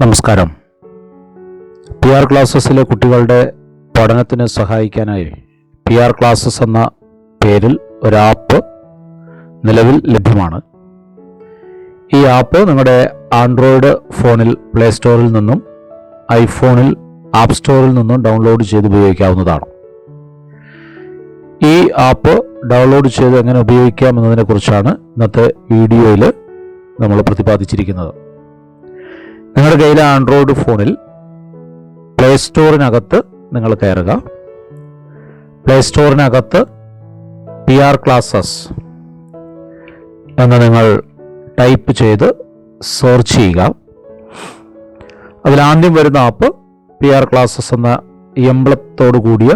നമസ്കാരം. PR ക്ലാസ്സസിലെ കുട്ടികളുടെ പഠനത്തിന് സഹായിക്കാനായി PR ക്ലാസ്സസ് എന്ന പേരിൽ ഒരു ആപ്പ് നിലവിൽ ലഭ്യമാണ്. ഈ ആപ്പ് നിങ്ങളുടെ ആൻഡ്രോയിഡ് ഫോണിൽ പ്ലേ സ്റ്റോറിൽ നിന്നും ഐഫോണിൽ ആപ്പ് സ്റ്റോറിൽ നിന്നും ഡൗൺലോഡ് ചെയ്ത് ഉപയോഗിക്കാവുന്നതാണ്. ഈ ആപ്പ് ഡൗൺലോഡ് ചെയ്ത് എങ്ങനെ ഉപയോഗിക്കാം എന്നതിനെക്കുറിച്ചാണ് ഇന്നത്തെ വീഡിയോയിൽ നമ്മൾ പ്രതിപാദിച്ചിരിക്കുന്നത്. നിങ്ങളുടെ കയ്യിലെ ആൻഡ്രോയിഡ് ഫോണിൽ പ്ലേ സ്റ്റോറിനകത്ത് നിങ്ങൾ കയറുക. പ്ലേ സ്റ്റോറിനകത്ത് PR ക്ലാസ്സസ് എന്ന് നിങ്ങൾ ടൈപ്പ് ചെയ്ത് സെർച്ച് ചെയ്യുക. അതിലാദ്യം വരുന്ന ആപ്പ് PR ക്ലാസ്സസ് എന്ന എംബ്ലത്തോടു കൂടിയ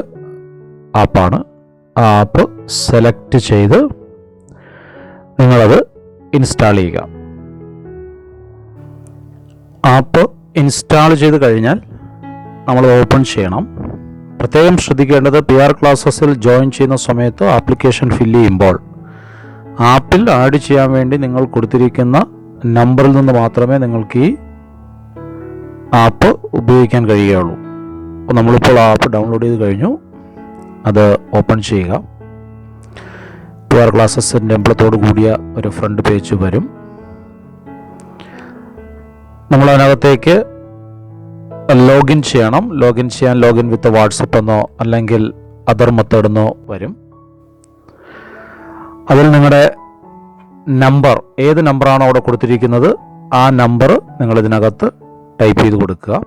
ആപ്പാണ്. ആ ആപ്പ് സെലക്ട് ചെയ്ത് നിങ്ങളത് ഇൻസ്റ്റാൾ ചെയ്യുക. ആപ്പ് ഇൻസ്റ്റാൾ ചെയ്ത് കഴിഞ്ഞാൽ നമ്മൾ ഓപ്പൺ ചെയ്യണം. പ്രത്യേകം ശ്രദ്ധിക്കേണ്ടത് PR ക്ലാസ്സസിൽ ജോയിൻ ചെയ്യുന്ന സമയത്ത് ആപ്ലിക്കേഷൻ ഫില്ല് ചെയ്യുമ്പോൾ ആപ്പിൽ ആഡ് ചെയ്യാൻ വേണ്ടി നിങ്ങൾ കൊടുത്തിരിക്കുന്ന നമ്പറിൽ നിന്ന് മാത്രമേ നിങ്ങൾക്ക് ഈ ആപ്പ് ഉപയോഗിക്കാൻ കഴിയുകയുള്ളൂ. അപ്പോൾ നമ്മളിപ്പോൾ ആപ്പ് ഡൗൺലോഡ് ചെയ്ത് കഴിഞ്ഞു. അത് ഓപ്പൺ ചെയ്യുക. PR ക്ലാസ്സസിൻ്റെ എംബ്ലത്തോട് കൂടിയ ഒരു ഫ്രണ്ട് പേജ് വരും. നമ്മൾ അതിനകത്തേക്ക് ലോഗിൻ ചെയ്യണം. ലോഗിൻ ചെയ്യാൻ ലോഗിൻ വിത്ത് വാട്സപ്പ് എന്നോ അല്ലെങ്കിൽ അതർ മെത്തേഡ് എന്നോ വരും. അതിൽ നിങ്ങളുടെ നമ്പർ, ഏത് നമ്പറാണോ അവിടെ കൊടുത്തിരിക്കുന്നത് ആ നമ്പർ നിങ്ങൾ ഇതിനകത്ത് ടൈപ്പ് ചെയ്ത് കൊടുക്കുക.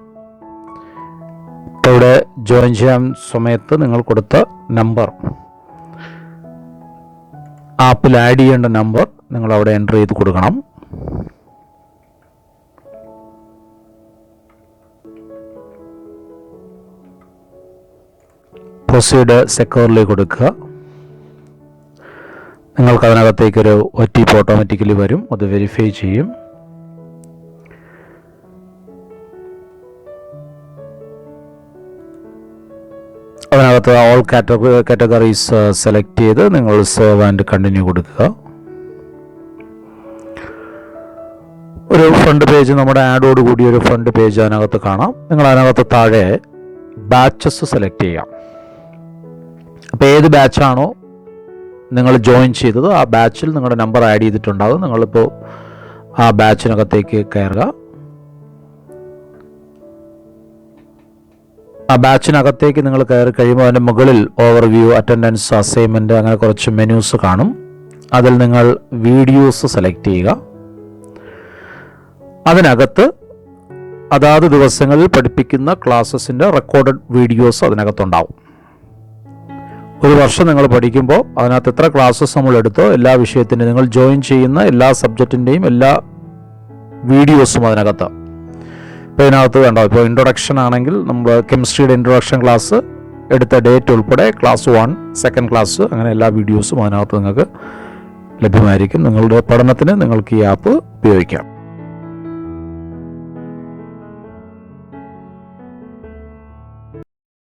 ഇപ്പോൾ ഇവിടെ ജോയിൻ ചെയ്യാൻ സമയത്ത് നിങ്ങൾ കൊടുത്ത നമ്പർ, ആപ്പിൽ ആഡ് ചെയ്യേണ്ട നമ്പർ നിങ്ങൾ അവിടെ എൻ്റർ ചെയ്ത് കൊടുക്കണം. പ്രൊസീഡ് സെക്യൂർലി കൊടുക്കുക. നിങ്ങൾക്ക് അതിനകത്തേക്കൊരു OTP ഓട്ടോമാറ്റിക്കലി വരും. അത് വെരിഫൈ ചെയ്യും. അതിനകത്ത് ഓൾ കാറ്റഗറീസ് സെലക്ട് ചെയ്ത് നിങ്ങൾ സേവ് ആൻഡ് കണ്ടിന്യൂ കൊടുക്കുക. ഒരു ഫ്രണ്ട് പേജ്, നമ്മുടെ ആഡോട് കൂടി ഒരു ഫ്രണ്ട് പേജ് അതിനകത്ത് കാണാം. നിങ്ങൾ അതിനകത്ത് താഴെ ബാച്ചസ് സെലക്ട് ചെയ്യാം. അപ്പോൾ ഏത് ബാച്ചാണോ നിങ്ങൾ ജോയിൻ ചെയ്തത് ആ ബാച്ചിൽ നിങ്ങളുടെ നമ്പർ ആഡ് ചെയ്തിട്ടുണ്ടാകും. നിങ്ങളിപ്പോൾ ആ ബാച്ചിനകത്തേക്ക് കയറുക. ആ ബാച്ചിനകത്തേക്ക് നിങ്ങൾ കയറി കഴിയുമ്പോൾ അതിൻ്റെ മുകളിൽ ഓവർവ്യൂ, അറ്റൻഡൻസ്, അസൈൻമെൻറ്റ് അങ്ങനെ കുറച്ച് മെനൂസ് കാണും. അതിൽ നിങ്ങൾ വീഡിയോസ് സെലക്ട് ചെയ്യുക. അതിനകത്ത് അതാത് ദിവസങ്ങളിൽ പഠിപ്പിക്കുന്ന ക്ലാസ്സസിൻ്റെ റെക്കോർഡഡ് വീഡിയോസ് അതിനകത്തുണ്ടാവും. ഒരു വർഷം നിങ്ങൾ പഠിക്കുമ്പോൾ അതിനകത്ത് എത്ര ക്ലാസ്സസ് നമ്മൾ എടുത്തോ എല്ലാ വിഷയത്തിൻ്റെയും നിങ്ങൾ ജോയിൻ ചെയ്യുന്ന എല്ലാ സബ്ജക്റ്റിൻ്റെയും എല്ലാ വീഡിയോസും അതിനകത്ത്. ഇപ്പോൾ ഇതിനകത്ത് കണ്ടോ, ഇപ്പോൾ ഇൻട്രൊഡക്ഷൻ ആണെങ്കിൽ നമ്മൾ കെമിസ്ട്രിയുടെ ഇൻട്രൊഡക്ഷൻ ക്ലാസ് എടുത്ത ഡേറ്റ് ഉൾപ്പെടെ ക്ലാസ് 1, സെക്കൻഡ് ക്ലാസ്, അങ്ങനെ എല്ലാ വീഡിയോസും അതിനകത്ത് നിങ്ങൾക്ക് ലഭ്യമായിരിക്കും. നിങ്ങളുടെ പഠനത്തിന് നിങ്ങൾക്ക് ഈ ആപ്പ് ഉപയോഗിക്കാം.